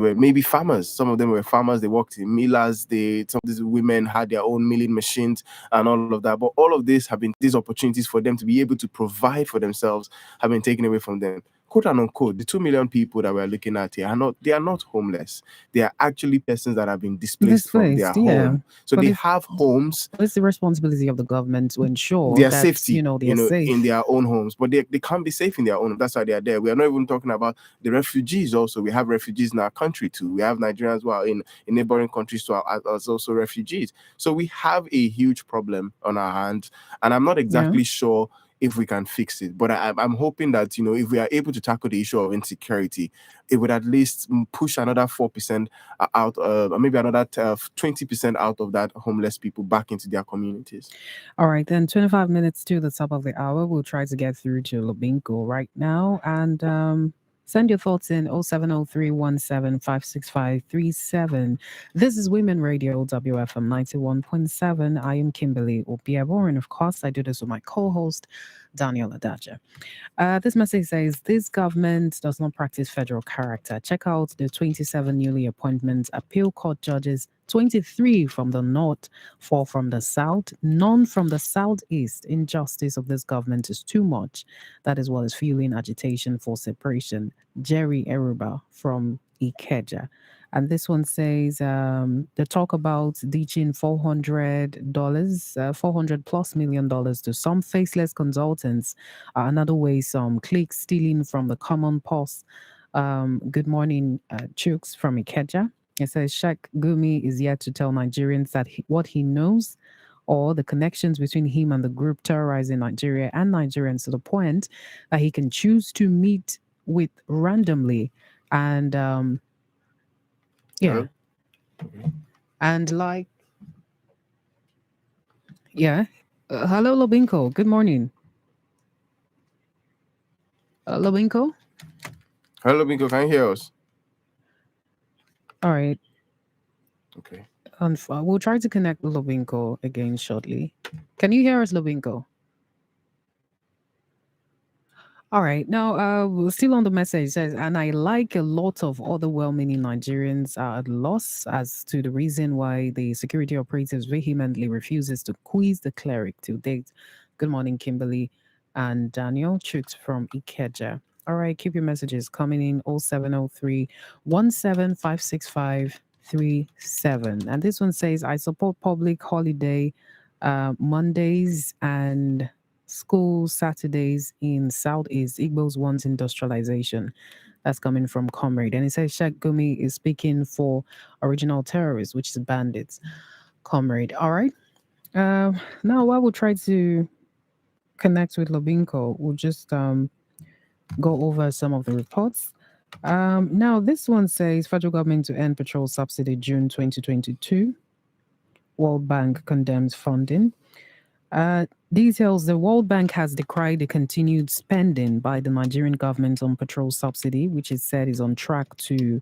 were maybe farmers. Some of them were farmers. They worked in millers. Some of these women had their own milling machines and all of that. But all of this have been these opportunities for them to be able to provide for themselves have been taken away from them. Quote and unquote, the 2 million people that we're looking at here they are not homeless. They are actually persons that have been displaced from their Displaced, yeah. home. So But they it's have homes, but it's the responsibility of the government to ensure their that safety, they're in safe. their own homes, but they can't be safe in their own. That's why they are there. We are not even talking about the refugees. Also, we have refugees in our country too. We have Nigerians who are in neighboring countries too as also refugees. So we have a huge problem on our hands, and I'm not Yeah. exactly sure if we can fix it. But I'm hoping that if we are able to tackle the issue of insecurity, it would at least push another 4% out, maybe another 20% out of that homeless people back into their communities. All right, then 25 minutes to the top of the hour. We'll try to get through to Lubinko right now. And send your thoughts in 0703175653. This is Women Radio WFM 91.7. I am Kimberly Obiabo, and of course, I do this with my co host, Daniel Adaja. This message says this government does not practice federal character. Check out the 27 newly appointments appeal court judges, 23 from the north, 4 from the south, none from the southeast. Injustice of this government is too much. That is what is fueling agitation for separation. Jerry Eruba from Ikeja. And this one says they talk about ditching $400, 400 plus $1 million to some faceless consultants. Another way, some cliques stealing from the common purse. Good morning, Chooks from Ikeja. It says Sheikh Gumi is yet to tell Nigerians that what he knows or the connections between him and the group terrorizing Nigeria and Nigerians to the point that he can choose to meet with randomly. And yeah, Hello? Okay. and like, yeah. Hello, Lobinko. Good morning. Lobinko? Hello, Binko, can you hear us? All right. Okay. We'll try to connect with Lobinko again shortly. Can you hear us, Lobinko? All right. Now, we're still on the message. It says, and I like a lot of other well-meaning Nigerians are at loss as to the reason why the security operatives vehemently refuses to quiz the cleric to date. Good morning, Kimberly and Daniel Chooks from Ikeja. All right, keep your messages coming in 0703 1756537. And this one says, I support public holiday Mondays and school Saturdays in Southeast. Igbos want industrialization. That's coming from Comrade. And it says Sheikh Gumi is speaking for original terrorists, which is bandits. Comrade. All right. Now, while we'll try to connect with Lobinko, we'll just go over some of the reports. Now, this one says federal government to end petrol subsidy June 2022. World Bank condemns funding. Details the World Bank has decried the continued spending by the Nigerian government on petrol subsidy, which it said is on track to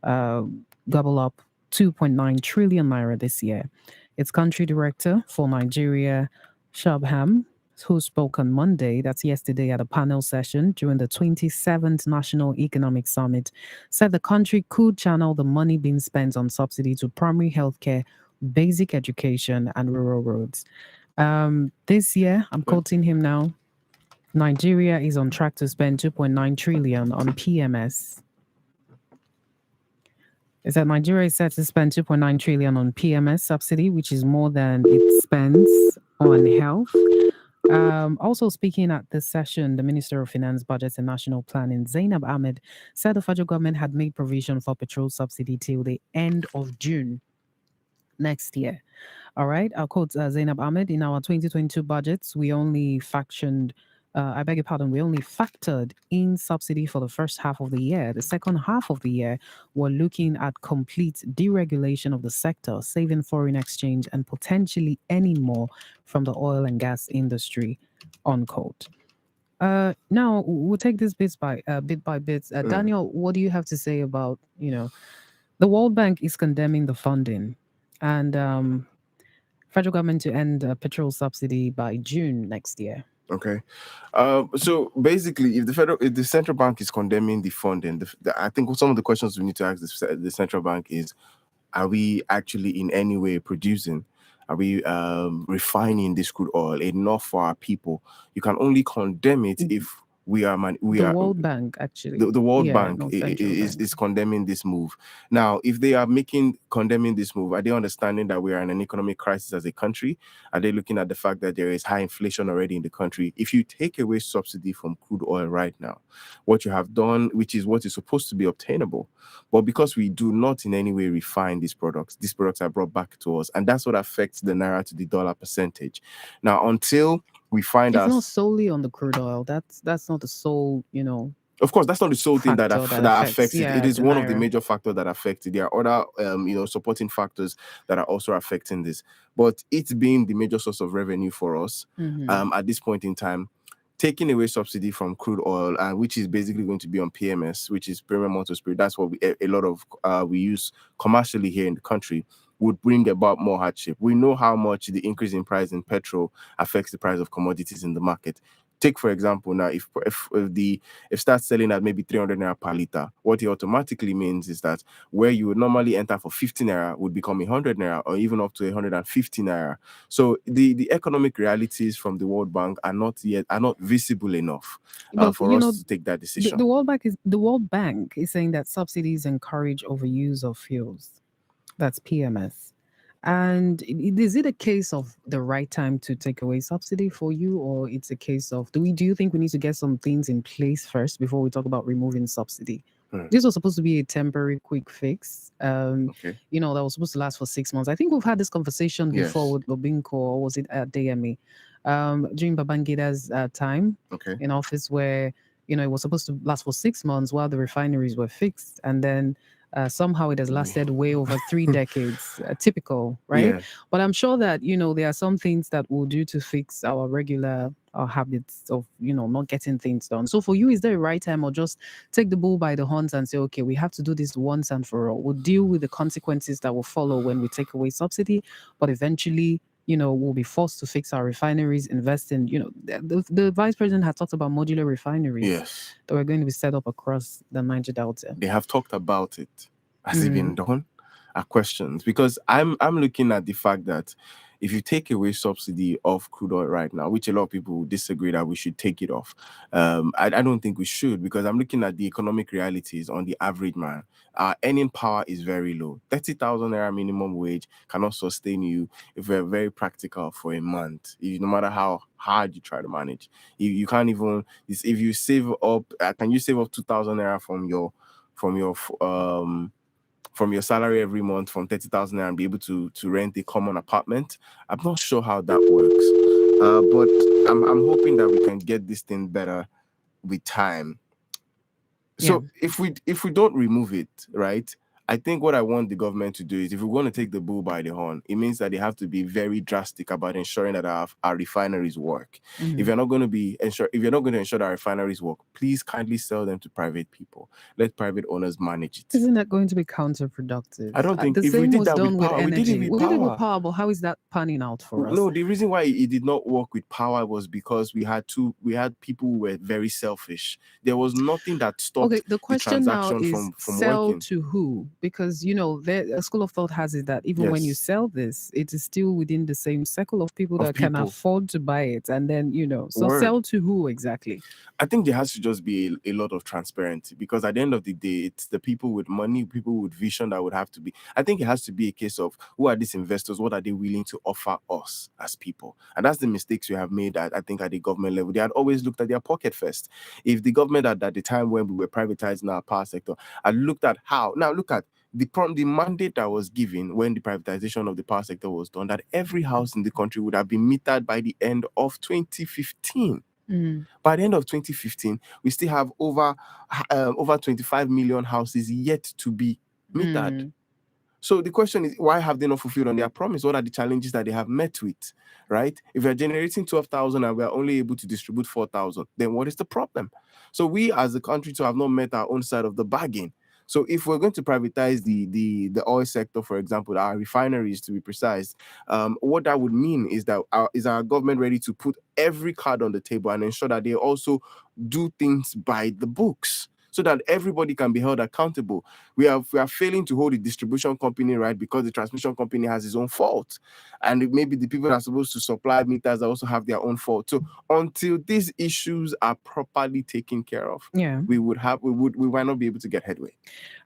uh, gobble up 2.9 trillion naira this year. Its country director for Nigeria, Shabham, who spoke on Monday, that's yesterday, at a panel session during the 27th National Economic Summit, said the country could channel the money being spent on subsidy to primary healthcare, basic education, and rural roads. This year, I'm quoting him now. Nigeria is on track to spend 2.9 trillion on PMS. Is that Nigeria is set to spend 2.9 trillion on PMS subsidy, which is more than it spends on health. Also speaking at this session, the Minister of Finance, Budget and National Planning, Zainab Ahmed, said the federal government had made provision for petrol subsidy till the end of June next year. All right, I'll quote Zainab Ahmed. In our 2022 budgets, we only I beg your pardon, we only factored in subsidy for the first half of the year. The second half of the year, we're looking at complete deregulation of the sector, saving foreign exchange, and potentially earning more from the oil and gas industry, unquote. Now we'll take this bit by bit. Daniel, what do you have to say about the World Bank is condemning the funding, and federal government to end petrol subsidy by June next year? Okay. So basically, if the central bank is condemning the funding, I think some of the questions we need to ask the central bank is: are we actually in any way producing? Are we refining this crude oil enough for our people? You can only condemn it if we The are World Bank, actually. the World Yeah, Bank not central bank. is condemning this move. Now, if they are condemning this move, are they understanding that we are in an economic crisis as a country? Are they looking at the fact that there is high inflation already in the country? If you take away subsidy from crude oil right now, what you have done, which is what is supposed to be obtainable, but because we do not in any way refine these products are brought back to us, and that's what affects the naira to the dollar percentage. Now, until we find It's not us. solely on the crude oil. That's not the sole, Of course, that's not the sole thing factor that that affects, affects it. It is the one of the naira. major factors that affect it. There are other, supporting factors that are also affecting this. But it being the major source of revenue for us, Mm-hmm. at this point in time, taking away subsidy from crude oil, which is basically going to be on PMS, which is premium motor spirit. That's what a lot of we use commercially here in the country. Would bring about more hardship. We know how much the increase in price in petrol affects the price of commodities in the market. Take for example now, if start selling at maybe 300 naira per liter, what it automatically means is that where you would normally enter for 50 naira would become 100 naira or even up to 150 naira. So the economic realities from the World Bank are not visible enough But for us to take that decision. the World Bank is saying that subsidies encourage overuse of fuels. That's PMS. And is it a case of the right time to take away subsidy for you, or it's a case of do you think we need to get some things in place first before we talk about removing subsidy? Hmm. This was supposed to be a temporary quick fix. Okay. That was supposed to last for 6 months. I think we've had this conversation before Yes. with Lobinko, or was it at DME? During Babangida's time Okay. in office, where it was supposed to last for 6 months while the refineries were fixed, and then somehow it has lasted way over 3 decades. Typical, right? Yeah. But I'm sure that there are some things that we'll do to fix our regular habits of not getting things done. So for you, is there a right time, or just take the bull by the horns and say, okay, we have to do this once and for all? We'll deal with the consequences that will follow when we take away subsidy, but eventually we'll be forced to fix our refineries, invest in, the vice president had talked about modular refineries Yes. that were going to be set up across the Niger Delta. They have talked about it. Has it been Mm. done? Are questions, because I'm looking at the fact that if you take away subsidy of crude oil right now, which a lot of people would disagree that we should take it off, I don't think we should, because I'm looking at the economic realities on the average man. Our earning power is very low. 30,000 naira minimum wage cannot sustain you if we're very practical for a month. No matter how hard you try to manage, you can't even. If you save up, can you save up 2,000 naira from your from your salary every month from 30,000 naira and be able to rent a common apartment? I'm not sure how that works, but I'm hoping that we can get this thing better with time. Yeah. So if we don't remove it, right? I think what I want the government to do is, if we're going to take the bull by the horn, it means that they have to be very drastic about ensuring that our refineries work. Mhm. If you're not going to ensure that our refineries work, please kindly sell them to private people. Let private owners manage it. Isn't that going to be counterproductive? I don't think The if we same did was that with done with power, we did it energy. with We did it with power. power, but how is that panning out for us? No, the reason why it did not work with power was because we had people who were very selfish. There was nothing that stopped Okay, the the question now transaction is from sell working. to who? Because a school of thought has it that even when you Yes, sell this, it is still within the same circle of people of that can people. afford to buy it, and then so Word. sell to who exactly? I think there has to just be a lot of transparency, because at the end of the day, it's the people with money, people with vision that would have to be. I think it has to be a case of, who are these investors? What are they willing to offer us as people? And that's the mistakes we have made, I think, at the government level. They had always looked at their pocket first. If the government at the time when we were privatizing our power sector had looked at how, now look at the mandate that was given when the privatization of the power sector was done, that every house in the country would have been metered by the end of 2015. Mm. By the end of 2015, we still have over 25 million houses yet to be metered. Mm. So the question is, why have they not fulfilled on their promise? What are the challenges that they have met with, right? If we're generating 12,000 and we're only able to distribute 4,000, then what is the problem? So we as a country to have not met our own side of the bargain. So if we're going to privatize the oil sector, for example, our refineries to be precise, what that would mean is that our government ready to put every card on the table and ensure that they also do things by the books, so that everybody can be held accountable. We are failing to hold the distribution company right because the transmission company has its own fault, and maybe the people that are supposed to supply meters also have their own fault. So until these issues are properly taken care of, Yeah. we might not be able to get headway.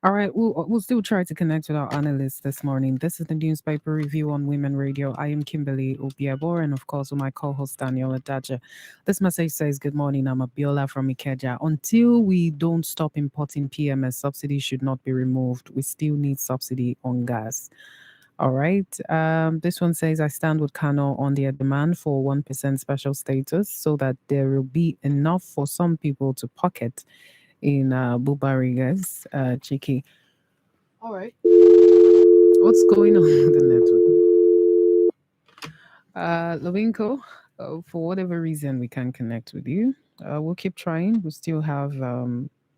All right, we'll still try to connect with our analysts this morning. This is the newspaper review on Women Radio. I am Kimberly Obiabor, and of course, with my co-host Daniel Adaja. This message says, "Good morning. I'm Abiola from Ikeja. Until we don't stop importing PMS, subsidy should not be removed. We still need subsidy on gas." All right. This one says, "I stand with Kano on their demand for 1% special status so that there will be enough for some people to pocket in Bubarigas, Chiki." All right. What's going on with the network? Lovinko, for whatever reason, we can't connect with you. We'll keep trying. We still have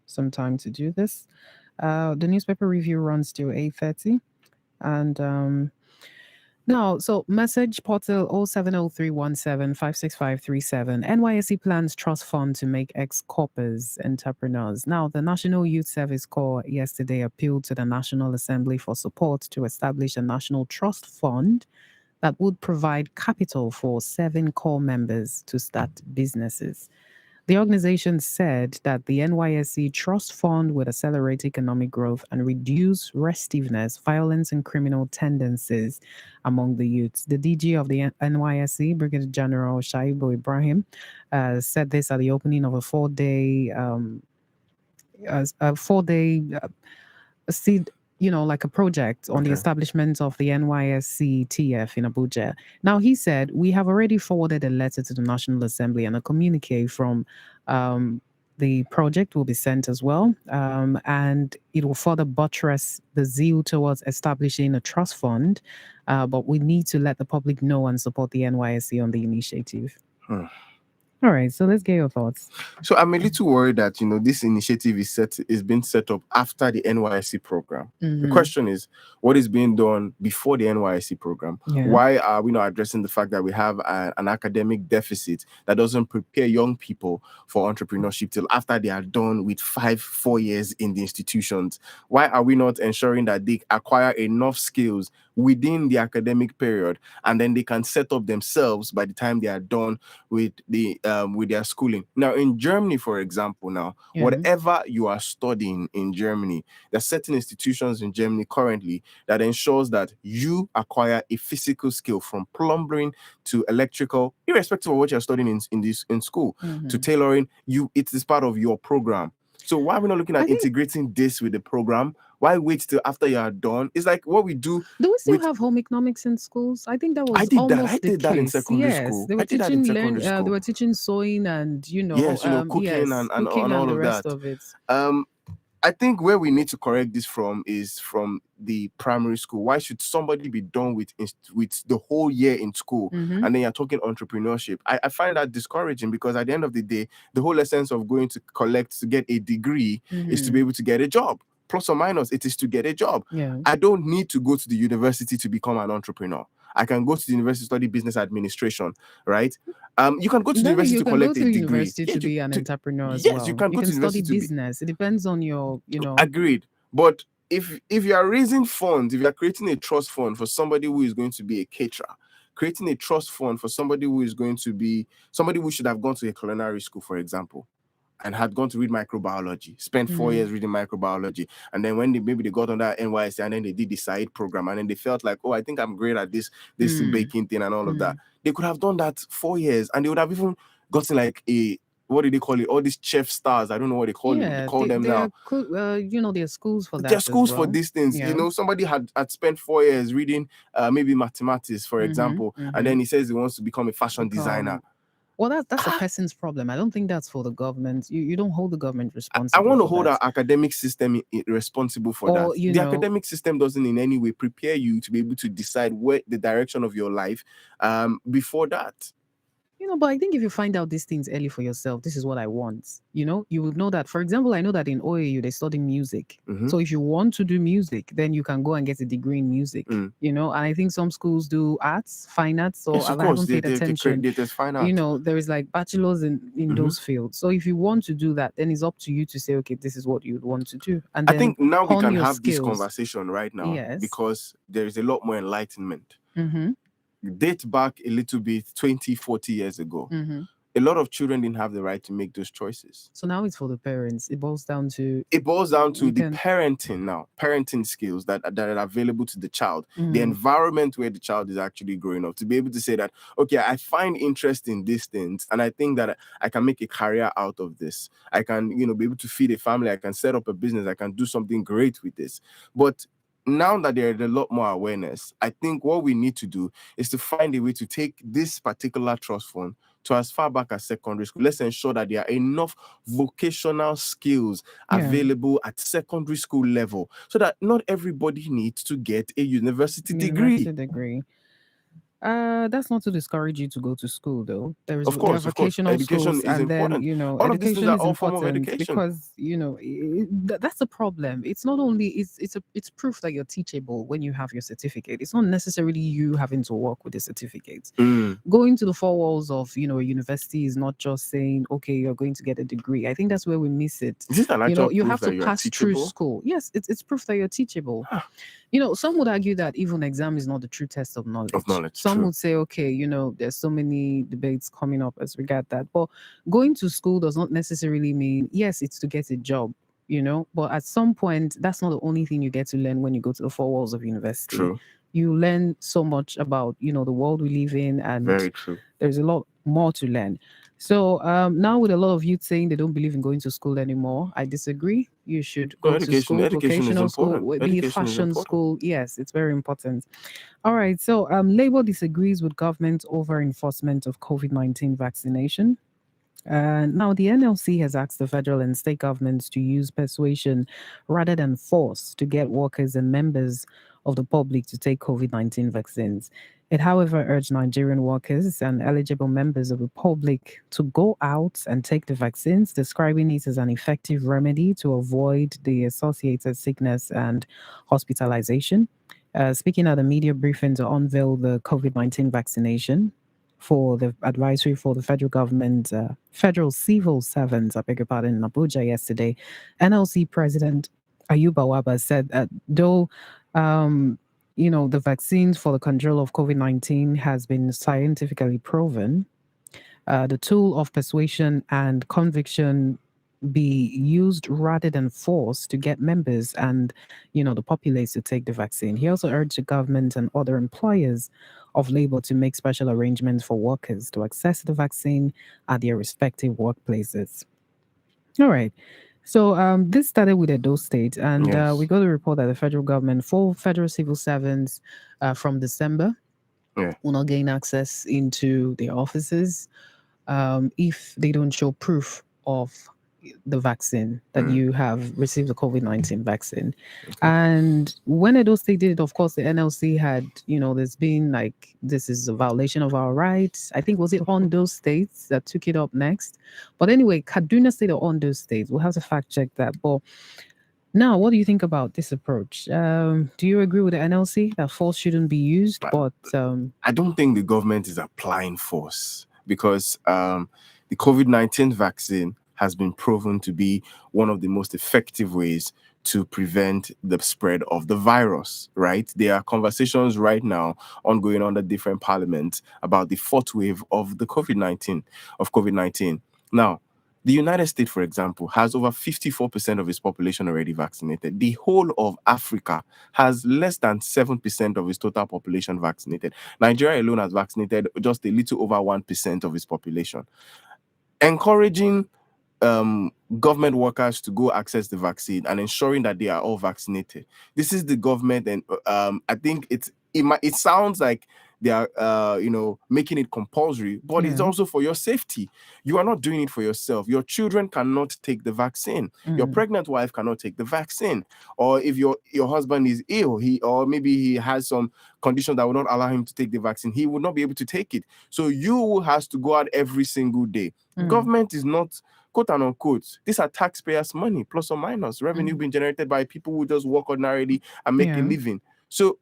some time to do this. The newspaper review runs till 8:30. And now, so message portal 070317565537. NYSC plans trust fund to make ex-corpers entrepreneurs. Now, the National Youth Service Corps yesterday appealed to the National Assembly for support to establish a national trust fund that would provide capital for 7 core members to start businesses. The organization said that the NYSC Trust Fund would accelerate economic growth and reduce restiveness, violence, and criminal tendencies among the youths. The DG of the NYSC, Brigadier General Shaibu Ibrahim, said this at the opening of a 4-day seed, like a project on the Okay. establishment of the NYSC TF in Abuja. Now, he said, "We have already forwarded a letter to the National Assembly, and a communique from the project will be sent as well. And it will further buttress the zeal towards establishing a trust fund. But we need to let the public know and support the NYSC on the initiative." All right, so let's get your thoughts. So I'm a little worried that this initiative is being set up after the NYSC program. The question is, what is being done before the NYSC program? Yeah. Why are we not addressing the fact that we have an academic deficit that doesn't prepare young people for entrepreneurship till after they are done with 4 years in the institutions? Why are we not ensuring that they acquire enough skills within the academic period, and then they can set up themselves by the time they are done with their schooling? Now, in Germany, for example, whatever you are studying in Germany, there are certain institutions in Germany currently that ensures that you acquire a physical skill, from plumbing to electrical, irrespective of what you're studying in school, to tailoring. It is part of your program. So why are we not looking at integrating this with the program? Why wait till after you are done? It's like what we do. Do we still have home economics in schools? I think that was I did almost that the in case. secondary Yes, school. they were I did that teaching in secondary school. they were teaching sewing and cooking yes, and cooking all the of rest that. of it. I think where we need to correct this is from the primary school. Why should somebody be done with the whole year in school, and then you're talking entrepreneurship? I find that discouraging, because at the end of the day, the whole essence of going to get a degree is to be able to get a job. Plus or minus, it is to get a job. Yeah. I don't need to go to the university to become an entrepreneur. I can go to the university to study business administration, right? You can go to the university to collect a degree. University to be an entrepreneur as yes, well. you can go to study university business. It depends on your, Agreed. But if you are raising funds, if you are creating a trust fund for somebody who is going to be a caterer, creating a trust fund for somebody who is going to be somebody who should have gone to a culinary school, for example, and had gone to read microbiology, spent 4 years reading microbiology, and then when they got on that NYSC, and then they did the side program, and then they felt like, oh, I think I'm great at this baking thing and all of that. They could have done that 4 years, and they would have even gotten like what do they call it? All these chef stars. I don't know what they call them. They call them now. There are schools for that. There are schools as well. for these things. Yeah. Somebody had spent 4 years reading maybe mathematics, for example, and then he says he wants to become a fashion designer. Well, that's a person's problem. I don't think that's for the government. You don't hold the government responsible. I want to for hold that. our academic system responsible for that. The academic system doesn't in any way prepare you to be able to decide where the direction of your life before that. But I think if you find out these things early for yourself, this is what I want, you would know that. For example, I know that in OAU, they study music. Mm-hmm. So if you want to do music, then you can go and get a degree in music, and I think some schools do arts, fine arts. So Yes, of I course. haven't paid attention. There's fine art. There is like bachelors in those fields. So if you want to do that, then it's up to you to say, okay, this is what you would want to do. And I then think now we hone can your have this skills. conversation right now Yes. because there is a lot more enlightenment. Mm-hmm. Date back a little bit, 20, 40 years ago. Mm-hmm. A lot of children didn't have the right to make those choices. So now it's for the parents. It boils down to the parenting now, parenting skills that are available to the child, the environment where the child is actually growing up, to be able to say that, okay, I find interest in these things and I think that I can make a career out of this. I can, be able to feed a family. I can set up a business. I can do something great with this. But now that there is a lot more awareness, I think what we need to do is to find a way to take this particular trust fund to as far back as secondary school. Let's ensure that there are enough vocational skills available at secondary school level so that not everybody needs to get a university degree. That's not to discourage you to go to school, though. There Of course. vocational Education schools, is and then important. All of these things education are is all form of important education. because that's the problem. It's not only it's proof that you're teachable when you have your certificate. It's not necessarily you having to work with the certificate. Going to the four walls of a university is not just saying, okay, you're going to get a degree. I think that's where we miss it. Is this an actual You proof have that to you are pass through teachable? school. Yes, it's proof that you're teachable. Some would argue that even exam is not the true test of knowledge. Some true. would say, okay, there's so many debates coming up as regard that. But going to school does not necessarily mean, yes, it's to get a job, but at some point, that's not the only thing you get to learn when you go to the four walls of university. True. You learn so much about, the world we live in, and Very true. There's a lot more to learn. So now with a lot of youth saying they don't believe in going to school anymore, I disagree. You should go to school, vocational school, be a fashion school. Yes, it's very important. All right. So Labour disagrees with government over enforcement of COVID-19 vaccination. Now, the NLC has asked the federal and state governments to use persuasion rather than force to get workers and members of the public to take COVID-19 vaccines. It, however, urged Nigerian workers and eligible members of the public to go out and take the vaccines, describing it as an effective remedy to avoid the associated sickness and hospitalization. Speaking at a media briefing to unveil the COVID-19 vaccination for the advisory for the federal government, federal civil servants, I beg your pardon, in Abuja yesterday, NLC President Ayuba Waba said that though the vaccines for the control of COVID-19 has been scientifically proven, the tool of persuasion and conviction be used rather than force to get members and the populace to take the vaccine. He also urged the government and other employers of labor to make special arrangements for workers to access the vaccine at their respective workplaces. All right. So this started with Edo State, and we got a report that the federal government, for federal civil servants from December, will not gain access into their offices if they don't show proof of the vaccine that you have received the COVID-19 vaccine. And when Edo State did it, of course, the NLC had, there's been like, this is a violation of our rights. I think, was it Ondo State that took it up next? But anyway, Kaduna State or Ondo State, we'll have to fact check that. But now, what do you think about this approach? Do you agree with the NLC that force shouldn't be used? But I don't think the government is applying force because the COVID-19 vaccine has been proven to be one of the most effective ways to prevent the spread of the virus, right? There are conversations right now ongoing under different parliaments about the fourth wave of the COVID-19. Now, the United States, for example, has over 54% of its population already vaccinated. The whole of Africa has less than 7% of its total population vaccinated. Nigeria alone has vaccinated just a little over 1% of its population. Encouraging government workers to go access the vaccine and ensuring that they are all vaccinated. This is the government, and I think it sounds like they are making it compulsory, but it's Yeah. also for your safety. You are not doing it for yourself. Your children cannot take the vaccine. Your pregnant wife cannot take the vaccine. Or if your husband is ill, or maybe he has some condition that will not allow him to take the vaccine, he will not be able to take it. So you has to go out every single day. Government is not, quote and unquote, these are taxpayers' money, plus or minus revenue being generated by people who just work ordinarily and make a living. So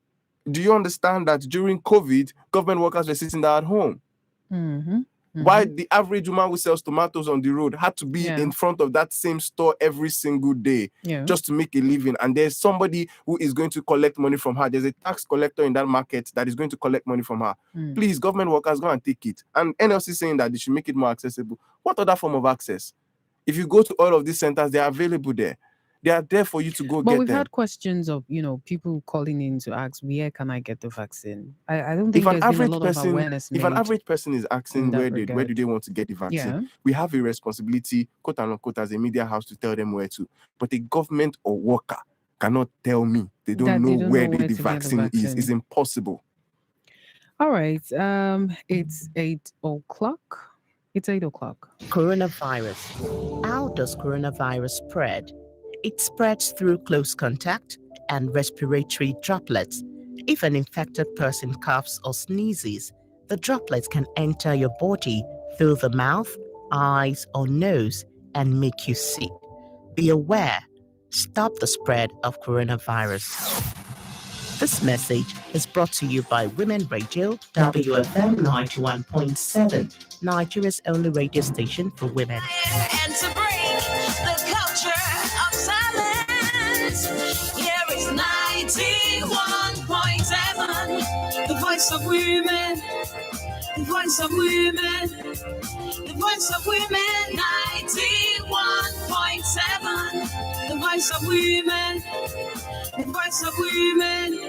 do you understand that during COVID, government workers were sitting there at home? Why the average woman who sells tomatoes on the road had to be in front of that same store every single day just to make a living? And there's somebody who is going to collect money from her. There's a tax collector in that market that is going to collect money from her. Please, government workers, go and take it. And NLC saying that they should make it more accessible. What other form of access? If you go to all of these centers, they are available there. They are there for you to go But get we've them. had questions of, people calling in to ask, where can I get the vaccine? I don't If think an there's been a average lot of person, awareness if an made average person is in asking that where do regard. they want to get the vaccine, we have a responsibility, quote and unquote, as a media house to tell them where to. But a government or worker cannot tell me they don't know where the to get the vaccine is. It's vaccine. impossible. All right. It's 8 o'clock. It's 8 o'clock. Coronavirus. How does coronavirus spread? It spreads through close contact and respiratory droplets. If an infected person coughs or sneezes, the droplets can enter your body through the mouth, eyes, or nose and make you sick. Be aware. Stop the spread of coronavirus. This message is brought to you by Women Radio, WFM 91.7, Nigeria's only radio station for women. And to break the culture of silence, here is 91.7, the voice of women, the voice of women, the voice of women, 91.7, the voice of women, the voice of women,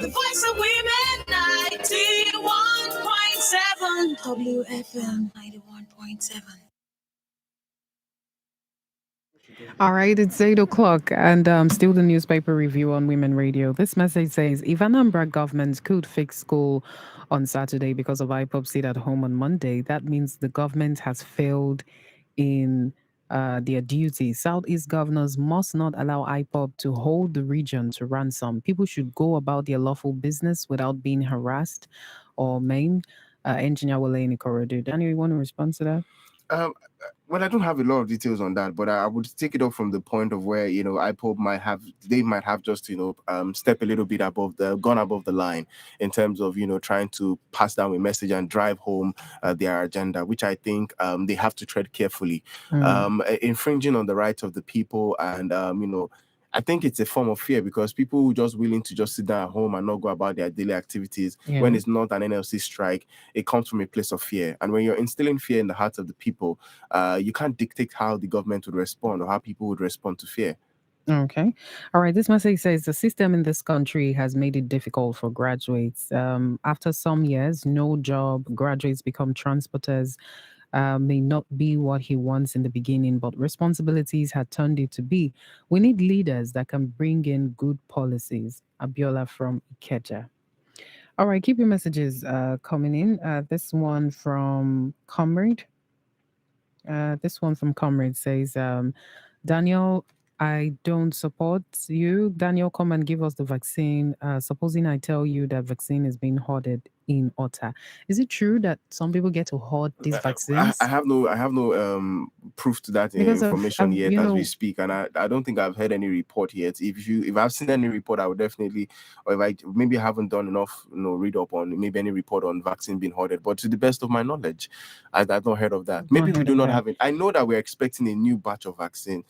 the voice of women, 91.7, WFM 91.7. All right, it's 8 o'clock, and still the newspaper review on Women Radio. This message says, if Anambra government could fix school on Saturday because of IPOB sit at home on Monday, that means the government has failed in their duty. Southeast governors must not allow IPOB to hold the region to ransom. People should go about their lawful business without being harassed or maimed. Engineer Wale Nikorodu. Daniel, you want to respond to that? Well, I don't have a lot of details on that, but I would take it up from the point of where IPOB might have just step a little bit gone above the line in terms of trying to pass down a message and drive home their agenda, which I think they have to tread carefully, infringing on the rights of the people, and I think it's a form of fear, because people who just willing to just sit down at home and not go about their daily activities when it's not an NLC strike, it comes from a place of fear. And when you're instilling fear in the hearts of the people, you can't dictate how the government would respond or how people would respond to fear. Okay. All right. This message says the system in this country has made it difficult for graduates. After some years, no job, graduates become transporters. May not be what he wants in the beginning, but responsibilities had turned it to be. We need leaders that can bring in good policies. Abiola from Ikeja. All right, keep your messages coming in. This one from Comrade. Says, Daniel, I don't support you. Daniel, come and give us the vaccine. Supposing I tell you that vaccine is being hoarded in Otta. Is it true that some people get to hoard these vaccines? I have no proof to that information yet as we speak, and I don't think I've heard any report yet. If I've seen any report, I would definitely, or if I maybe haven't done enough read up on maybe any report on vaccine being hoarded. But to the best of my knowledge, I've not heard of that. Maybe we do not have it. I know that we're expecting a new batch of vaccine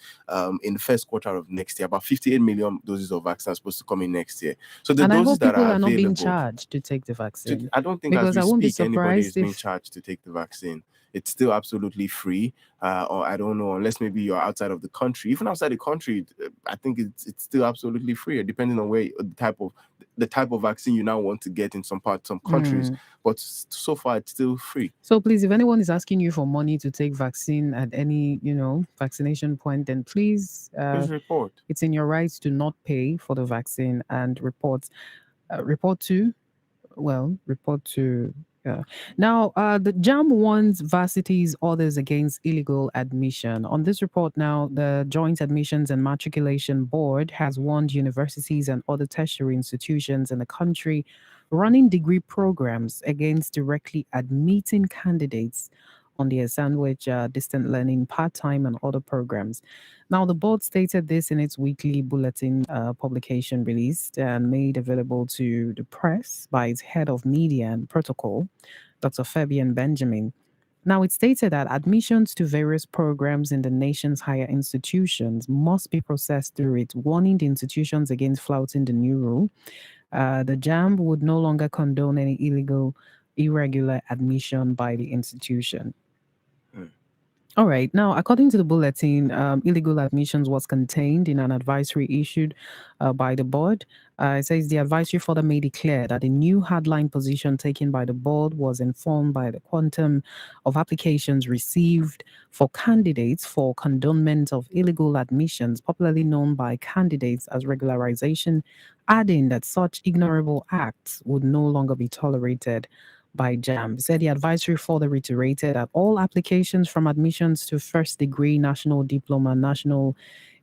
in the first quarter of next year. About 58 million doses of vaccine are supposed to come in next year. So the doses that are not being charged to take the vaccine. I don't think because as I won't we be speak, anybody is being surprised charged to take the vaccine. It's still absolutely free, or I don't know, unless maybe you're outside of the country. Even outside the country, I think it's still absolutely free, depending on where the type of vaccine you now want to get in some countries. But so far, it's still free. So please, if anyone is asking you for money to take vaccine at any vaccination point, then please report. It's in your rights to not pay for the vaccine and report to report to. Now, the JAM warns varsities others against illegal admission. On this report, now the Joint Admissions and Matriculation Board has warned universities and other tertiary institutions in the country running degree programs against directly admitting candidates on their sandwich distant learning part-time and other programs. Now, the board stated this in its weekly bulletin publication released and made available to the press by its head of media and protocol, Dr. Fabian Benjamin. Now, it stated that admissions to various programs in the nation's higher institutions must be processed through it, warning the institutions against flouting the new rule. The JAMB would no longer condone any irregular admission by the institution. All right. Now, according to the bulletin, illegal admissions was contained in an advisory issued by the board. It says the advisory further made it clear that the new hardline position taken by the board was informed by the quantum of applications received for candidates for condonement of illegal admissions, popularly known by candidates as regularization, adding that such ignorable acts would no longer be tolerated by JAM. Said the advisory further reiterated that all applications from admissions to first degree, national diploma, national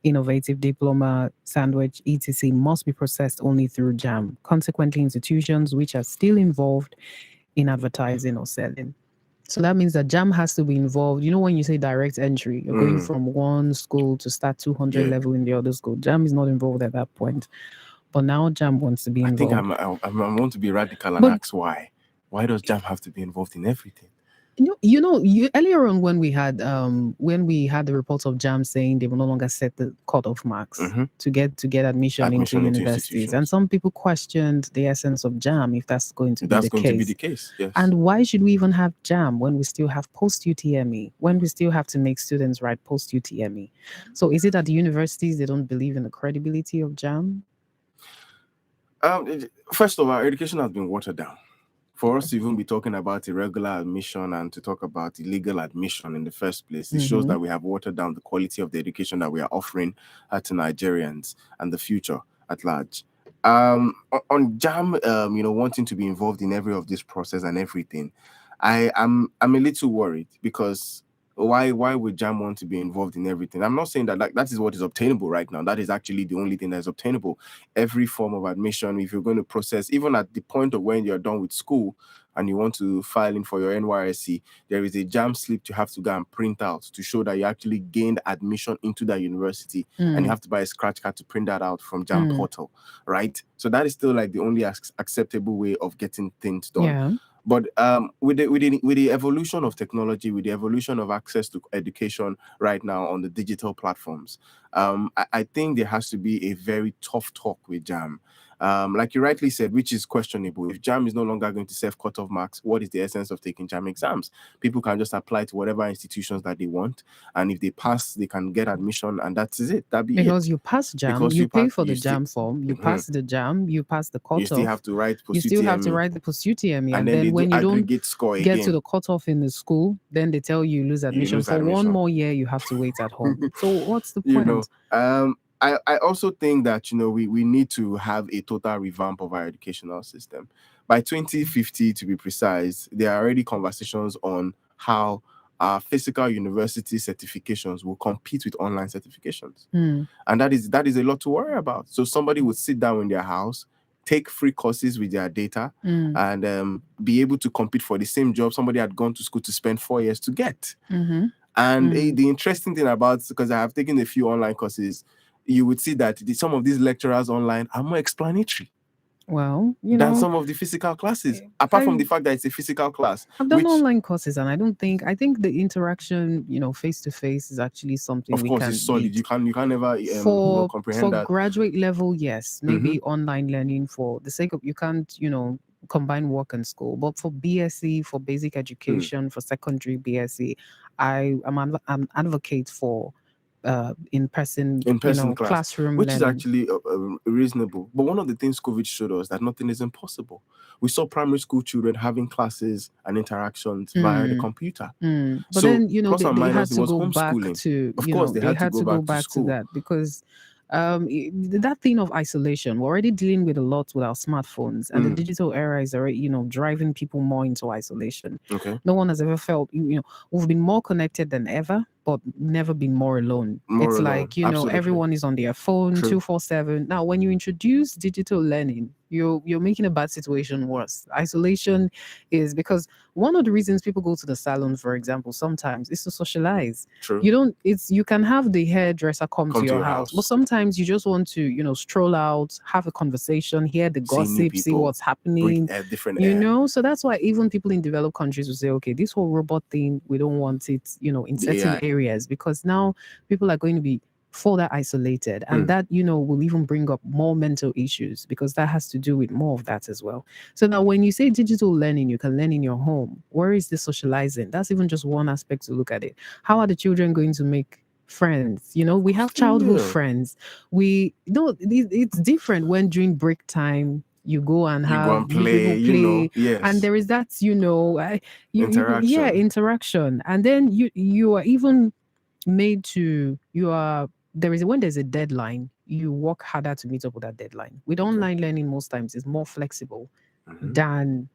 innovative diploma, sandwich, etc. must be processed only through JAM. Consequently, institutions which are still involved in advertising or selling. So that means that JAM has to be involved. You know, when you say direct entry, you're going from one school to start 200 level in the other school. JAM is not involved at that point. But now JAM wants to be involved. I think I want to be radical and ask why. Why does JAM have to be involved in everything? Earlier on when we had the reports of JAM saying they will no longer set the cutoff marks to get admission into universities, and some people questioned the essence of JAM if that's going to be the case. Yes. And why should we even have JAM when we still have post UTME? When we still have to make students write post UTME? So is it that the universities they don't believe in the credibility of JAM? First of all, our education has been watered down. For us to even be talking about irregular admission and to talk about illegal admission in the first place, it shows that we have watered down the quality of the education that we are offering to Nigerians and the future at large. On JAM, wanting to be involved in every of this process and everything, I'm a little worried because why would JAM want to be involved in everything? I'm not saying that is what is obtainable right now. That is actually the only thing that is obtainable. Every form of admission, if you're going to process, even at the point of when you're done with school and you want to file in for your NYSC, there is a JAM slip you have to go and print out to show that you actually gained admission into that university, and you have to buy a scratch card to print that out from JAM portal, right? So that is still like the only acceptable way of getting things done. Yeah. But with the evolution of technology, with the evolution of access to education right now on the digital platforms, I think there has to be a very tough talk with JAM. Like you rightly said, which is questionable. If JAM is no longer going to serve cutoff marks, what is the essence of taking JAM exams? People can just apply to whatever institutions that they want, and if they pass, they can get admission, and that's it. Because you pass JAM, you pay for the JAM form, you pass the JAM, you pass the cutoff. You still have to write post-UTME. You still have to write the post-UTME, and then when you don't get to the cutoff in the school, then they tell you lose admission. For one more year, you have to wait at home. So what's the point? I also think that we need to have a total revamp of our educational system. By 2050, to be precise, there are already conversations on how our physical university certifications will compete with online certifications, and that is a lot to worry about. So somebody would sit down in their house, take free courses with their data, and be able to compete for the same job somebody had gone to school to spend 4 years to get. And the interesting thing about, because I have taken a few online courses, you would see that some of these lecturers online are more explanatory than some of the physical classes, apart from the fact that it's a physical class. I've done online courses, and I think the interaction, face to face, is actually something of course it's solid. You can never comprehend that. For graduate level, yes, maybe online learning for the sake of you can't combine work and school, but for BSc, for basic education, for secondary BSc, I'm an advocate for in-person classroom which learning. Is actually reasonable. But one of the things COVID showed us that nothing is impossible. We saw primary school children having classes and interactions via the computer. But so then they had to go back to they had to go back to that, because that thing of isolation, we're already dealing with a lot with our smartphones, and the Mm. digital era is already, driving people more into isolation. Okay. No one has ever felt, we've been more connected than ever, but never been more alone. More It's alone. like, Absolutely. everyone is on their phone True. 247. Now, when you introduce digital learning, you're making a bad situation worse. Isolation is because one of the reasons people go to the salon, for example, sometimes is to socialize. True. You can have the hairdresser come to your house, but sometimes you just want to, stroll out, have a conversation, hear the See new gossip, see people. what's happening. Breathe a different air. So that's why even people in developed countries will say, okay, this whole robot thing, we don't want it, in The certain AI. areas, because now people are going to be further isolated, and that will even bring up more mental issues, because that has to do with more of that as well. So now when you say digital learning, you can learn in your home. Where is the socializing? That's even just one aspect to look at it. How are the children going to make friends? We have childhood Still. friends. It's different when during break time you go and You have go and you play, people play, yes. and there is that Interaction. interaction, and then you are even made to when there's a deadline, you work harder to meet up with that deadline. With online learning, most times it's more flexible Mhm. than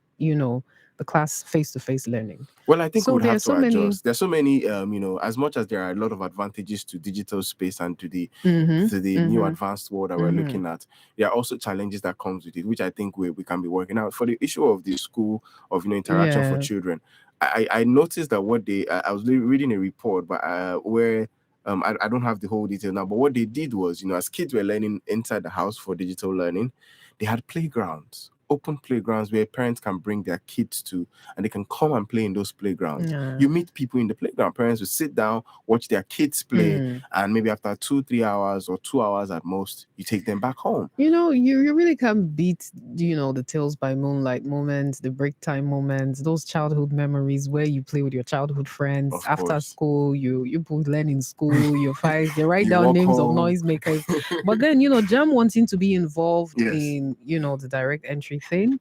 the class face-to-face learning. Well, I think So we would there have are so to many- adjust. There's so many, as much as there are a lot of advantages to digital space and to the Mhm, new mhm, advanced world that we're mhm. looking at, there are also challenges that comes with it, which I think we can be working out. For the issue of the school of interaction for Yeah. children, I noticed that what they I was reading a report, but where I don't have the whole detail now, but what they did was, as kids were learning inside the house for digital learning, they had playgrounds, open playgrounds where parents can bring their kids to, and they can come and play in those playgrounds. Yeah. You meet people in the playground. Parents will sit down, watch their kids play, and maybe after 2-3 hours or 2 hours at most, you take them back home. You really can't beat the tales by moonlight moments, the break time moments, those childhood memories where you play with your childhood friends. Of After course. school, you both learn in school, you fight, you write You down walk names of home. noisemakers. But then Jam wanting to be involved Yes. in the direct entry thing.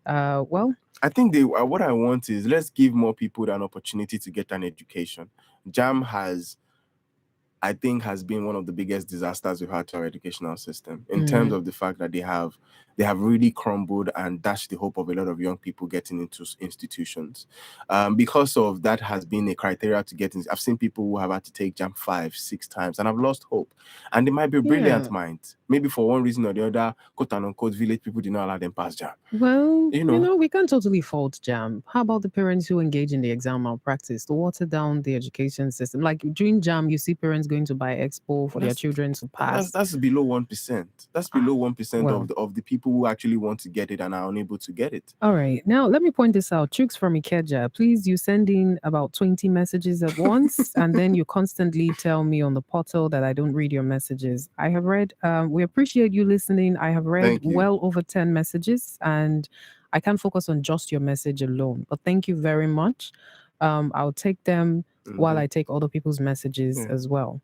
Well, I think what I want is, let's give more people an opportunity to get an education. Jam has been one of the biggest disasters we've had to our educational system, in terms of the fact that they have really crumbled and dashed the hope of a lot of young people getting into institutions. Because of that has been a criteria to get in. I've seen people who have had to take Jam 5-6 times and have lost hope. And they might be brilliant Yeah. minds. Maybe for one reason or the other, quote unquote, village people did not allow them pass Jam. well, You know. we can't totally fault Jam. How about the parents who engage in the exam malpractice to water down the education system? Like during Jam, you see parents going to buy expo for their That's- children to pass. That's below 1%. That's below 1% well. of the people who actually want to get it and are unable to get it. All right. Now, let me point this out. Chooks from Ikeja, please, you send in about 20 messages at once, and then you constantly tell me on the portal that I don't read your messages. I have read, we appreciate you listening. I have read Thank you. well over 10 messages, and I can't focus on just your message alone. But thank you very much. I'll take them while I take other people's messages as well.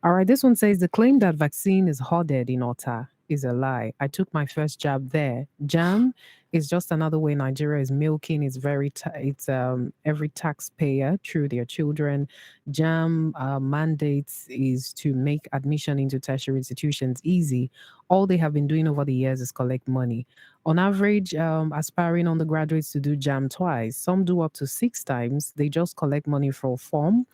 All right, this one says the claim that vaccine is hoarded in Ota is a lie. I took my first jab there. Jam is just another way Nigeria is milking every taxpayer through their children. Jam mandates is to make admission into tertiary institutions easy. All they have been doing over the years is collect money. On average, aspiring undergraduates to do Jam twice. Some do up to 6 times. They just collect money for a form,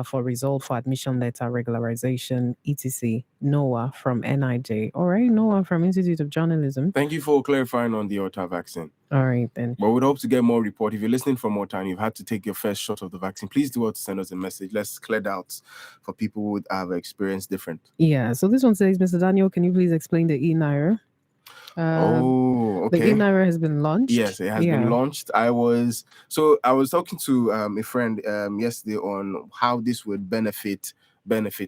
for result, for admission letter, regularization, etc. Noah from NIJ. All right, Noah from Institute of Journalism. Thank you for clarifying on the Ota vaccine. All right, then. But we'd hope to get more report. If you're listening from Ota and you've had to take your first shot of the vaccine, please do well to send us a message. Let's clear doubts for people who have experienced different. Yeah, so this one says, Mr. Daniel, can you please explain the e-Naira? Okay. The e-Naira has been launched. Yes, it has been launched. I was talking to a friend yesterday on how this would benefit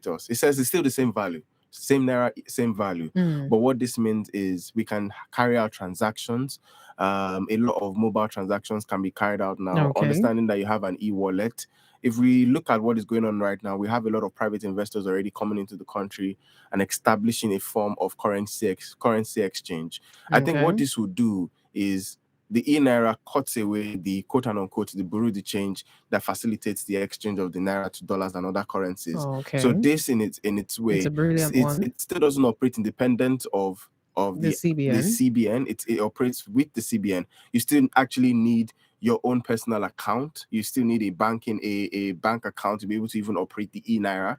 us. It says it's still the same value, same Naira, same value. But what this means is we can carry out transactions. A lot of mobile transactions can be carried out now. Okay. Understanding that you have an e-wallet. If we look at what is going on right now, we have a lot of private investors already coming into the country and establishing a form of currency exchange. I think what this will do is the e-naira cuts away the quote and unquote the bureau de change that facilitates the exchange of the naira to dollars and other currencies. So Okay. this in its It's way, a brilliant one. it still doesn't operate independent of The the CBN. CBN. It operates with the CBN. You still actually need your own personal account. You still need a bank account to be able to even operate the e-naira.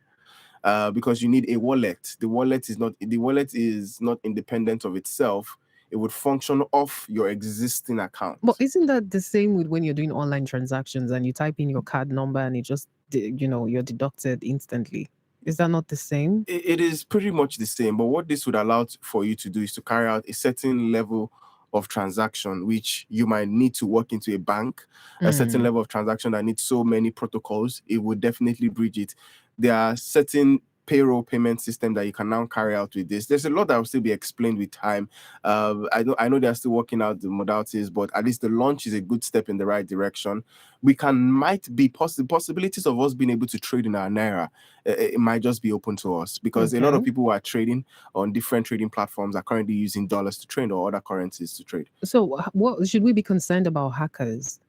Because you need a wallet. The wallet is not independent of itself. It would function off your existing account. But isn't that the same with when you're doing online transactions and you type in your card number and it just, you're deducted instantly? Is that not the same? It is pretty much the same, but what this would allow for you to do is to carry out a certain level of transaction, which you might need to walk into a bank, a certain level of transaction that needs so many protocols. It would definitely bridge it. There are certain payroll payment system that you can now carry out with this. There's a lot that will still be explained with time. I know they're still working out the modalities, but at least the launch is a good step in the right direction. Might be possibilities of us being able to trade in our naira. It might just be open to us because a lot of Okay. people who are trading on different trading platforms are currently using dollars to trade or other currencies to trade. So, what should we be concerned about hackers?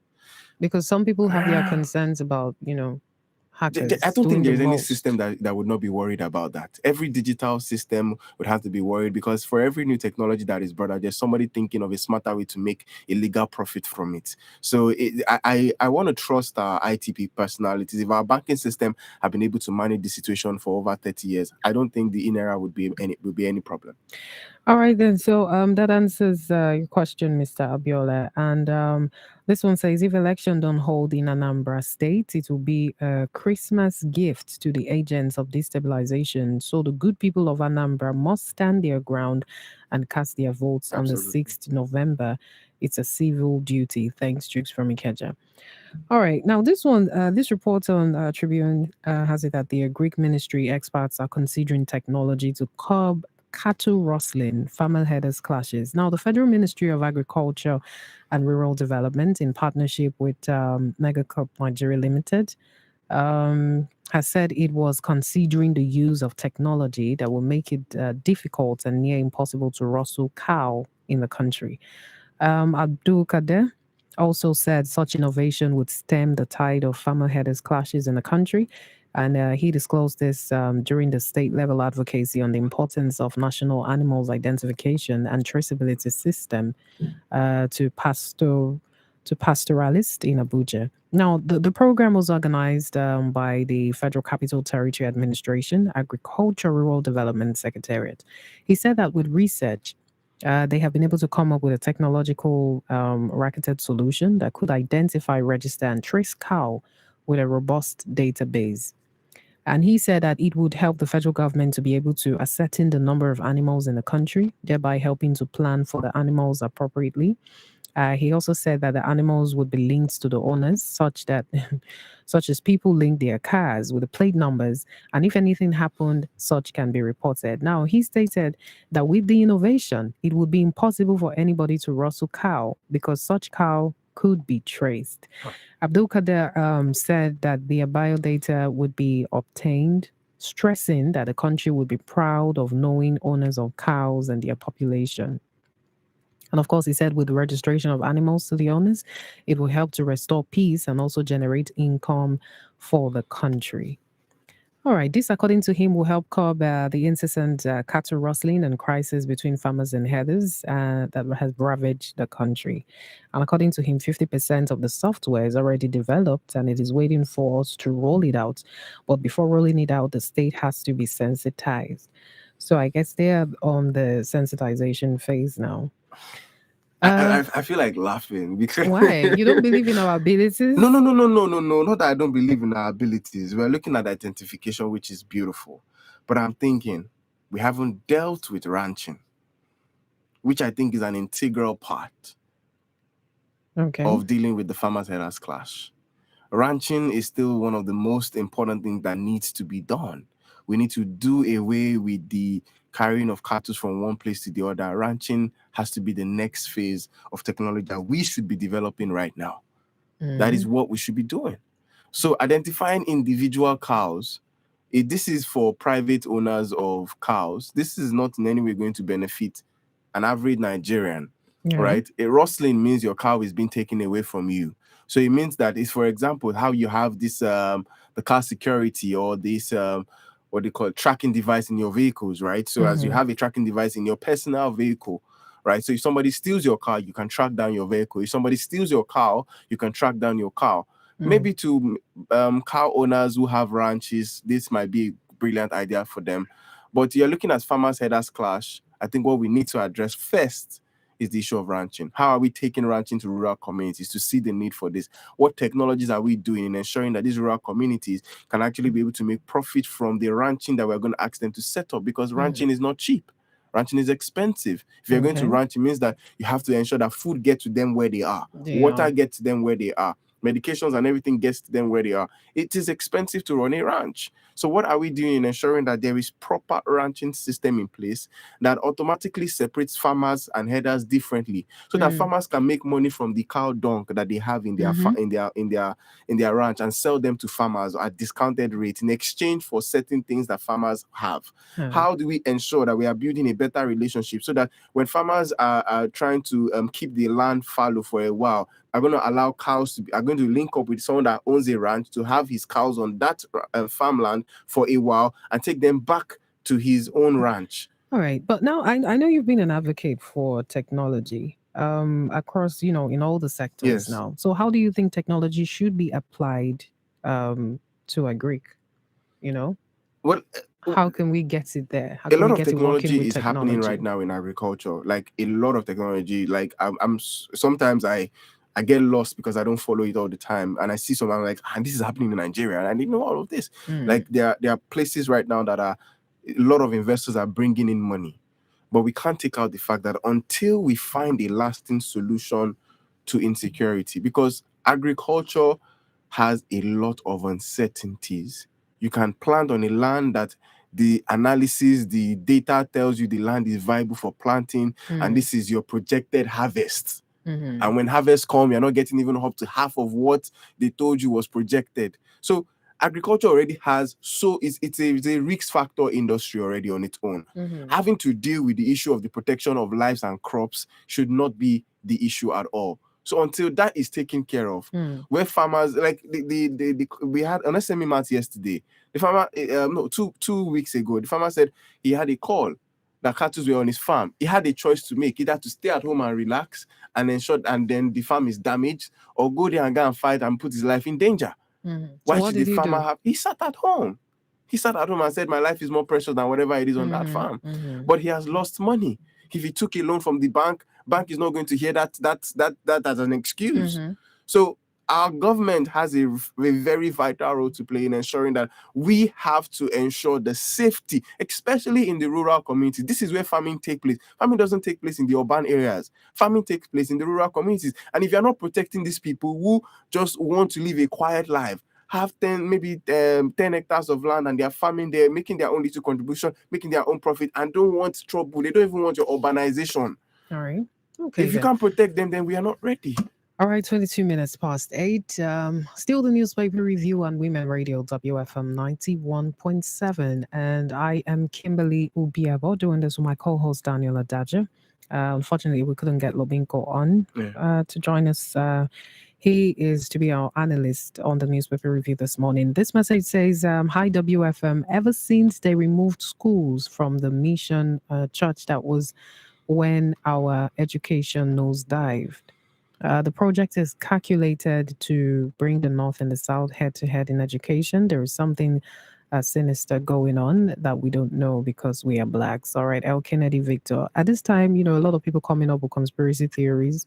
Because some people have their concerns about, I hackers don't doing think the there's any most. system that would not be worried about that. Every digital system would have to be worried because for every new technology that is brought out, there's somebody thinking of a smarter way to make a legal profit from it. So I want to trust our ITP personalities. If our banking system have been able to manage the situation for over 30 years, I don't think the in-era would be any problem. All right, then. So that answers your question, Mr. Abiola. And this one says, if election don't hold in Anambra State, it will be a Christmas gift to the agents of destabilization. So the good people of Anambra must stand their ground and cast their votes on the Absolutely. 6th November. It's a civil duty. Thanks, Jukes from Ikeja. All right. Now, this one, this report on Tribune has it that the Greek ministry experts are considering technology to curb cattle rustling, farmer headers clashes. Now, the Federal Ministry of Agriculture and Rural Development, in partnership with Megacorp Nigeria Limited, has said it was considering the use of technology that will make it difficult and near impossible to rustle cow in the country. Abdul Kader also said such innovation would stem the tide of farmer headers clashes in the country. And he disclosed this during the state level advocacy on the importance of national animals identification and traceability system to pastoralists in Abuja. Now, the program was organized by the Federal Capital Territory Administration, Agriculture Rural Development Secretariat. He said that with research, they have been able to come up with a technological racketed solution that could identify, register, and trace cow with a robust database. And he said that it would help the federal government to be able to ascertain the number of animals in the country, thereby helping to plan for the animals appropriately. He also said that the animals would be linked to the owners, such as people link their cars with the plate numbers, and if anything happened, such can be reported. Now, he stated that with the innovation, it would be impossible for anybody to rustle cow because such cow could be traced. Abdul Kader said that the biodata would be obtained, stressing that the country would be proud of knowing owners of cows and their population. And of course, he said with the registration of animals to the owners, it will help to restore peace and also generate income for the country. All right, this, according to him, will help curb the incessant cattle rustling and crisis between farmers and herders that has ravaged the country. And according to him, 50% of the software is already developed and it is waiting for us to roll it out. But before rolling it out, the state has to be sensitized. So I guess they're on the sensitization phase now. I feel like laughing because Why? You don't believe in our abilities? No. Not that I don't believe in our abilities. We're looking at identification, which is beautiful. But I'm thinking we haven't dealt with ranching, which I think is an integral part of dealing with the farmers herders clash. Ranching is still one of the most important things that needs to be done. We need to do away with the carrying of cattle from one place to the other. Ranching has to be the next phase of technology that we should be developing right now. That is what we should be doing. So identifying individual cows, if this is for private owners of cows, this is not in any way going to benefit an average Nigerian Yeah. right? A rustling means your cow is being taken away from you. So it means that it's, for example, how you have this the car security or this what they call tracking device in your vehicles, right? So as you Mhm. have a tracking device in your personal vehicle, right? So if somebody steals your car, you can track down your vehicle. If somebody steals your cow, you can track down your cow. Maybe to cow owners who have ranches, this might be a brilliant idea for them. But you're looking at farmers headers clash. I think what we need to address first is the issue of ranching. How are we taking ranching to rural communities to see the need for this? What technologies are we doing in ensuring that these rural communities can actually be able to make profit from the ranching that we're going to ask them to set up? Because ranching is not cheap. Ranching is expensive. If you're going to Okay. ranch, it means that you have to ensure that food gets to them where they are, water gets to them where they are, medications and everything gets to them where they are. It is expensive to run a ranch. So what are we doing in ensuring that there is proper ranching system in place that automatically separates farmers and headers differently, so that farmers can make money from the cow dung that they have in their in their ranch and sell them to farmers at discounted rate in exchange for certain things that farmers have? How do we ensure that we are building a better relationship so that when farmers are trying to keep the land fallow for a while, are going to allow cows to be, are going to link up with someone that owns a ranch to have his cows on that farmland for a while and take them back to his own ranch? All right. But now I know you've been an advocate for technology across, in all the sectors Yes. now. So how do you think technology should be applied to agric? Well, How can we get it there? How a can we lot of get it working technology with is happening right technology? now in agriculture. Like a lot of technology. Like sometimes I get lost because I don't follow it all the time, and I see something like, and this is happening in Nigeria, and I didn't know all of this. Like there are places right now that are a lot of investors are bringing in money, but we can't take out the fact that until we find a lasting solution to insecurity, because agriculture has a lot of uncertainties. You can plant on a land that the analysis, the data tells you the land is viable for planting, and this is your projected harvest. And when harvest comes, you're not getting even up to half of what they told you was projected. So agriculture already has, so it's a risk factor industry already on its own. Having to deal with the issue of the protection of lives and crops should not be the issue at all. So until that is taken care of, where farmers, like we had an SME mat yesterday. The farmer, no, two weeks ago, the farmer said he had a call that cattle were on his farm. He had a choice to make, either to stay at home and relax and ensure, and then the farm is damaged, or go there and go and fight and put his life in danger. So Why what should did the he farmer do? have? He sat at home. He sat at home and said, my life is more precious than whatever it is on that farm. But he has lost money. If he took a loan from the bank is not going to hear that as an excuse. So our government has a very vital role to play in ensuring that we have to ensure the safety, especially in the rural community. This is where farming takes place. Farming doesn't take place in the urban areas. Farming takes place in the rural communities. And if you're not protecting these people who just want to live a quiet life, have 10 hectares of land, and they're farming there, making their own little contribution, making their own profit, and don't want trouble. They don't even want your urbanization. All right. Okay. If you can't protect them, then we are not ready. All right, 22 minutes past 8. Still the newspaper review on Women Radio WFM 91.7. And I am Kimberly Ubiabo, doing this with my co-host Daniel Adaja. Unfortunately, we couldn't get Lobinko on to join us. He is to be our analyst on the newspaper review this morning. This message says, hi WFM, ever since they removed schools from the mission church, that was when our education nosedived. The project is calculated to bring the North and the South head-to-head in education. There is something sinister going on that we don't know because we are blacks. All right, L. Kennedy Victor. At this time, a lot of people coming up with conspiracy theories.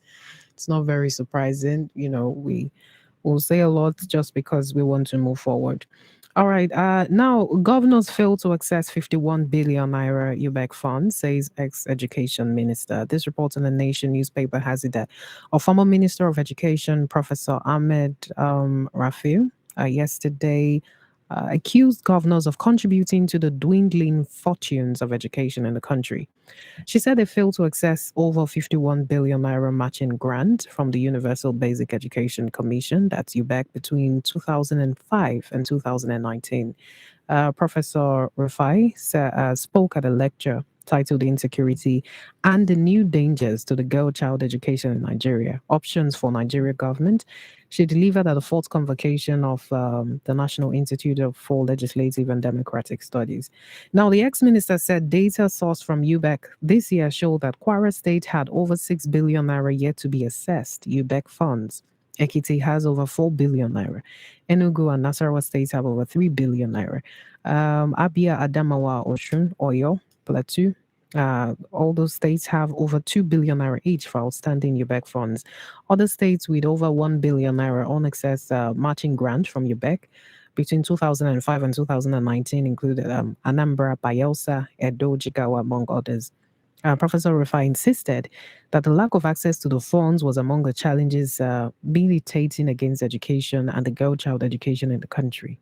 It's not very surprising. We will say a lot just because we want to move forward. All right. Now, governors fail to access 51 billion naira UBEC funds, says ex-education minister. This report in the Nation newspaper has it that a former minister of education, Professor Ahmed Rafiu, yesterday accused governors of contributing to the dwindling fortunes of education in the country. She said they failed to access over 51 billion naira matching grant from the Universal Basic Education Commission, that's UBEC, between 2005 and 2019. Professor Rafai spoke at a lecture titled Insecurity and the New Dangers to the Girl Child Education in Nigeria, Options for Nigeria Government. She delivered at the fourth convocation of the National Institute for Legislative and Democratic Studies. Now, the ex-minister said data sourced from UBEC this year showed that Kwara State had over 6 billion naira yet to be assessed UBEC funds. Ekiti has over 4 billion naira. Enugu and Nasarawa states have over 3 billion naira. Abia, Adamawa, Oshun, Oyo, Plateau, all those states have over 2 billion naira each for outstanding UBEC funds. Other states with over 1 billion naira on excess matching grant from UBEC between 2005 and 2019 included Anambra, Bayelsa, Edo, Jigawa, among others. Professor Rufai insisted that the lack of access to the funds was among the challenges militating against education and the girl child education in the country.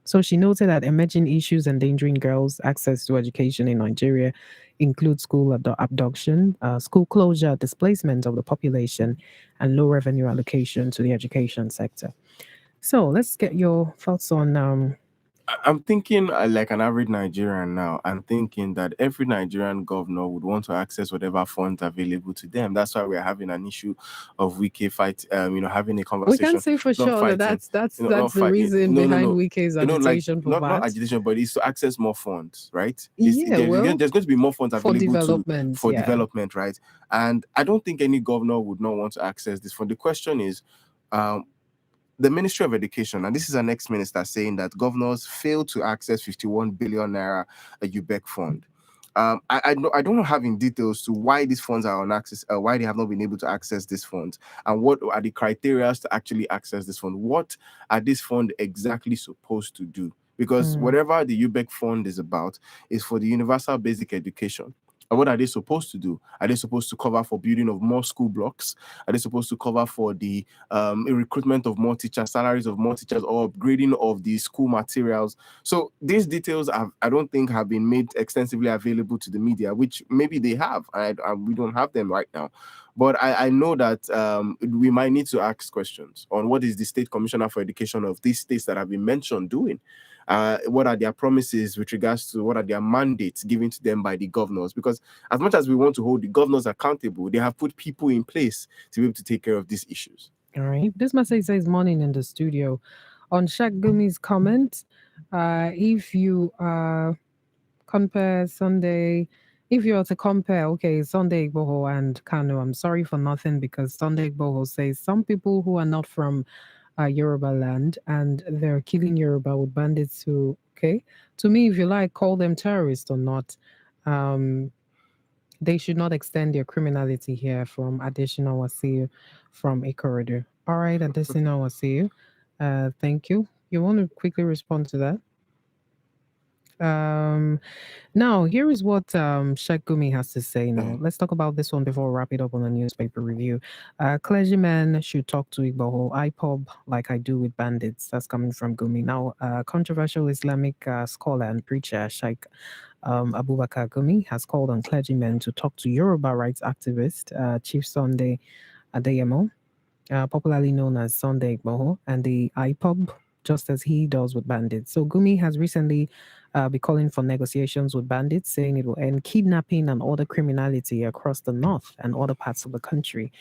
So she noted that emerging issues endangering girls' access to education in Nigeria include school abduction, school closure, displacement of the population, and low revenue allocation to the education sector. So let's get your thoughts on I'm thinking like an average Nigerian now. I'm thinking that every Nigerian governor would want to access whatever funds available to them. That's why we're having an issue of Wike fight. Having a we conversation. can't say for not sure that fighting, that's not the fighting. reason No, no, behind no. Wike's Like agitation for not that. agitation, but it's to access more funds, right? Yeah, well, there's going to be more funds for available development, for yeah. development, right? And I don't think any governor would not want to access this fund. The question is, the Ministry of Education, and this is an ex-minister saying that governors failed to access 51 billion naira a UBEC fund. I don't have in details to why these funds are on access, why they have not been able to access these funds, and what are the criteria to actually access this fund. What are these funds exactly supposed to do? Because whatever the UBEC fund is about is for the universal basic education. And what are they supposed to do? Are they supposed to cover for building of more school blocks? Are they supposed to cover for the recruitment of more teachers, salaries of more teachers, or upgrading of the school materials? So these details I don't think have been made extensively available to the media, which maybe they have. We don't have them right now. But I know that we might need to ask questions on what is the State Commissioner for Education of these states that have been mentioned doing. What are their promises with regards to what are their mandates given to them by the governors? Because as much as we want to hold the governors accountable, they have put people in place to be able to take care of these issues. All right. This message says morning in the studio. On Shakgumi's comment, if you compare Sunday, if you are to compare, okay, Sunday Igboho and Kanu, I'm sorry for nothing because Sunday Igboho says some people who are not from Yoruba land and they're killing Yoruba with bandits who, okay, to me, if you like, call them terrorists or not, they should not extend their criminality here from additional Wasiu from a corridor. All right, additional Wasiu. Thank you. You want to quickly respond to that? Now, here is what Sheikh Gumi has to say now. Let's talk about this one before we wrap it up on the newspaper review. Clergymen should talk to Igboho IPOB like I do with bandits. That's coming from Gumi. Now, controversial Islamic scholar and preacher Sheikh Abubakar Gumi has called on clergymen to talk to Yoruba rights activist Chief Sunday Adeyemo, popularly known as Sunday Igboho, and the IPOB, just as he does with bandits. So Gumi has recently been calling for negotiations with bandits, saying it will end kidnapping and other criminality across the north and other parts of the country.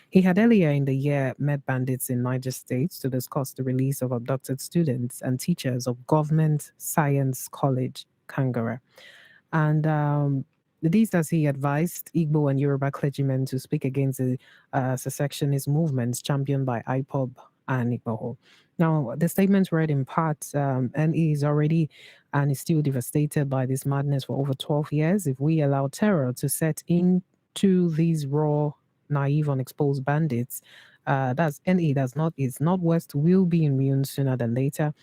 He had earlier in the year met bandits in Niger State to discuss the release of abducted students and teachers of Government Science College, Kangara. And these, as he advised Igbo and Yoruba clergymen to speak against the secessionist movements championed by IPOB and Igboho. Now, the statement read in part, and he is already and is still devastated by this madness for over 12 years. If we allow terror to set into these raw, naive, unexposed bandits, that's NE, is not West, will be immune sooner than later.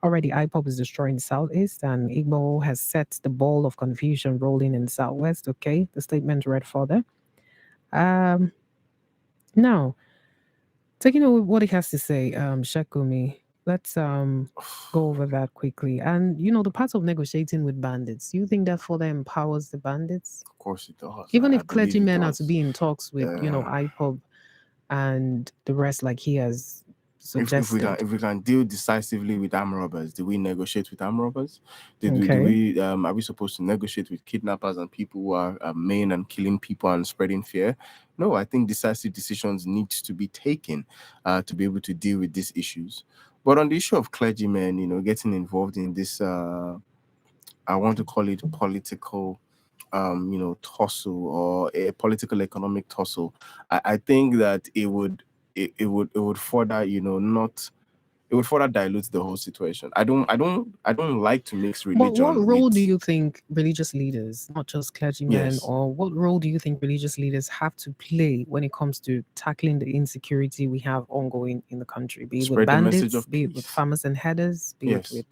Already, IPOB is destroying the Southeast, and Igbo has set the ball of confusion rolling in the Southwest. Okay, the statement read further. Now, taking over what he has to say, Shakumi, let's go over that quickly. And the part of negotiating with bandits, you think that further empowers the bandits? Of course it does. Even I if believe it clergymen are does. to be in talks with, IPOB and the rest, like he has suggested. If we can deal decisively with armed robbers, do we negotiate with armed robbers? Do Okay. we are we supposed to negotiate with kidnappers and people who are maiming and killing people and spreading fear? No, I think decisive decisions need to be taken to be able to deal with these issues. But on the issue of clergymen, getting involved in this, I want to call it political, tussle or a political economic tussle. I think that it would further, not it would further dilute the whole situation. I don't like to mix What religion role do with. you think religious leaders, not just clergymen, Yes, or what role do you think religious leaders have to play when it comes to tackling the insecurity we have ongoing in the country, be it with spread the message bandits, of be it with peace. farmers and headers, be it Yes. with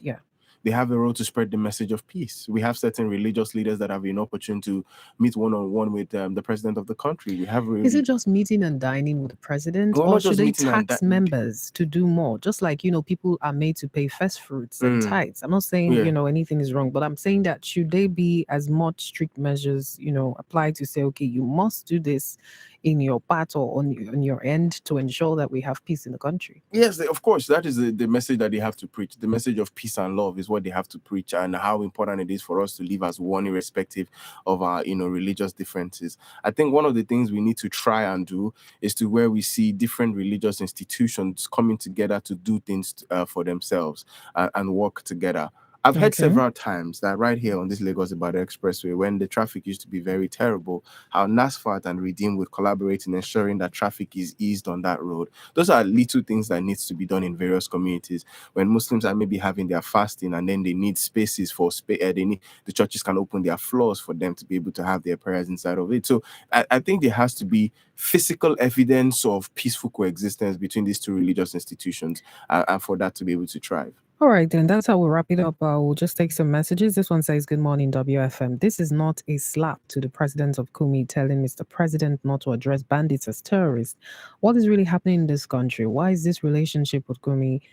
They have a role to spread the message of peace. We have certain religious leaders that have been opportune to meet one-on-one with the president of the country. We have Is it just meeting and dining with the president, well, or not should just they meeting and tax members to do more? Just like, people are made to pay first fruits and tithes. I'm not saying, Yeah. anything is wrong, but I'm saying that should they be as much strict measures, applied to say, okay, you must do this in your part or on your end to ensure that we have peace in the country? Yes, of course, that is the message that they have to preach. The message of peace and love is what they have to preach, and how important it is for us to live as one, irrespective of our, religious differences. I think one of the things we need to try and do is to where we see different religious institutions coming together to do things for themselves and work together. I've heard Okay. several times that right here on this Lagos Ibadan Expressway, when the traffic used to be very terrible, how NASFAT and Redeem would collaborate in ensuring that traffic is eased on that road. Those are little things that needs to be done in various communities. When Muslims are maybe having their fasting and then they need spaces for they need the churches can open their floors for them to be able to have their prayers inside of it. So I think there has to be physical evidence of peaceful coexistence between these two religious institutions, and for that to be able to thrive. All right, then that's how we'll wrap it up. We'll just take some messages. This one says, "Good morning, WFM. This is not a slap to the president of Kumi telling Mr. President not to address bandits as terrorists. What is really happening in this country? Why is this relationship with Kumi?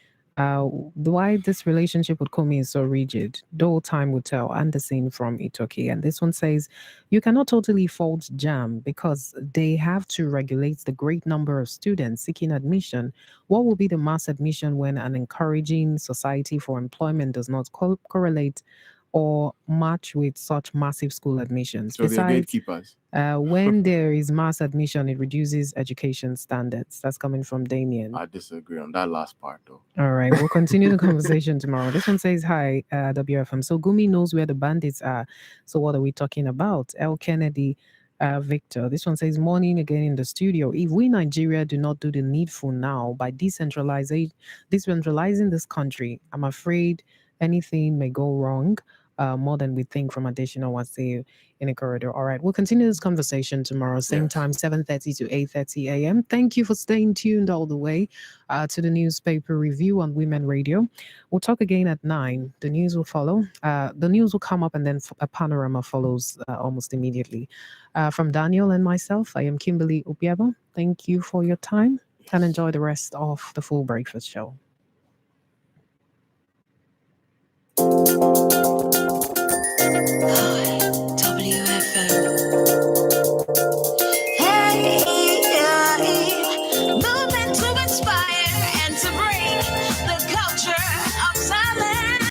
Why this relationship with Kumi is so rigid? Though time will tell." Anderson from Itoki. And this one says, "You cannot totally fault JAM because they have to regulate the great number of students seeking admission. What will be the mass admission when an encouraging society for employment does not correlate or match with such massive school admissions? So they're Besides, gatekeepers. when there is mass admission, it reduces education standards." That's coming from Damien. I disagree on that last part, though. All right, we'll continue the conversation tomorrow. This one says, "Hi, WFM. So Gumi knows where the bandits are. So what are we talking about?" L. Kennedy, Victor. This one says, "Morning again in the studio. If we Nigeria do not do the needful now by decentralizing this country, I'm afraid anything may go wrong. More than we think," from additional one say in a corridor. All right, we'll continue this conversation tomorrow, same Yes. time, 7:30 to 8:30 a.m. Thank you for staying tuned all the way to the newspaper review on Women Radio. We'll talk again at 9. The news will follow. The news will come up, and then a panorama follows almost immediately. From Daniel and myself, I am Kimberly Obiabo. Thank you for your time, and enjoy the rest of the Full Breakfast Show. WFM.